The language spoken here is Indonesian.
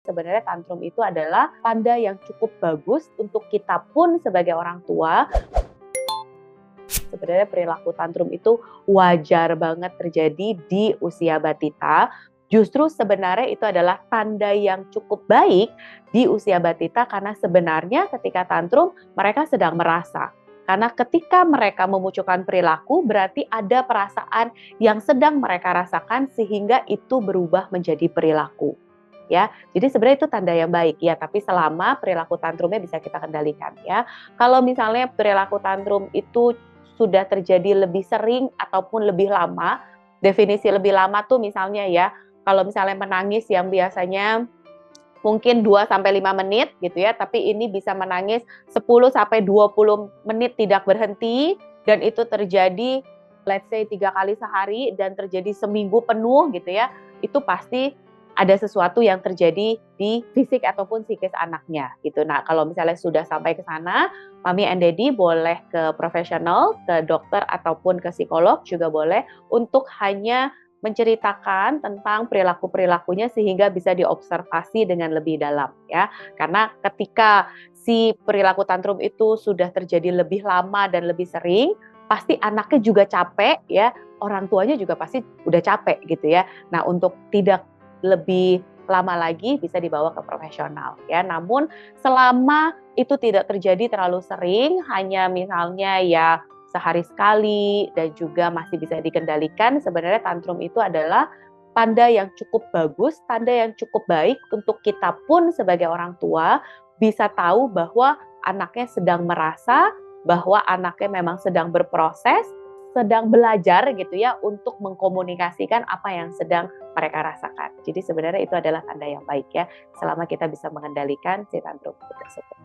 Sebenarnya tantrum itu adalah tanda yang cukup bagus untuk kita pun sebagai orang tua. Sebenarnya perilaku tantrum itu wajar banget terjadi di usia batita. Justru sebenarnya itu adalah tanda yang cukup baik di usia batita karena sebenarnya ketika tantrum mereka sedang merasa. Karena ketika mereka memunculkan perilaku berarti ada perasaan yang sedang mereka rasakan sehingga itu berubah menjadi perilaku. Ya, jadi sebenarnya itu tanda yang baik ya, tapi selama perilaku tantrumnya bisa kita kendalikan ya. Kalau misalnya perilaku tantrum itu sudah terjadi lebih sering ataupun lebih lama, definisi lebih lama tuh misalnya ya, kalau misalnya menangis yang biasanya mungkin 2 sampai 5 menit gitu ya, tapi ini bisa menangis 10 sampai 20 menit tidak berhenti dan itu terjadi let's say 3 kali sehari dan terjadi seminggu penuh gitu ya, itu pasti ada sesuatu yang terjadi di fisik ataupun psikis anaknya gitu. Nah, kalau misalnya sudah sampai ke sana, Mami and Daddy boleh ke profesional, ke dokter ataupun ke psikolog juga boleh untuk hanya menceritakan tentang perilaku-perilakunya sehingga bisa diobservasi dengan lebih dalam ya. Karena ketika si perilaku tantrum itu sudah terjadi lebih lama dan lebih sering, pasti anaknya juga capek ya, orang tuanya juga pasti udah capek gitu ya. Nah, untuk tidak lebih lama lagi bisa dibawa ke profesional ya. Namun selama itu tidak terjadi terlalu sering, hanya misalnya ya sehari sekali dan juga masih bisa dikendalikan, sebenarnya tantrum itu adalah tanda yang cukup bagus, tanda yang cukup baik untuk kita pun sebagai orang tua bisa tahu bahwa anaknya sedang merasa, bahwa anaknya memang sedang berproses, sedang belajar gitu ya untuk mengkomunikasikan apa yang sedang mereka rasakan. Jadi sebenarnya itu adalah tanda yang baik ya, selama kita bisa mengendalikan si tantrum tersebut.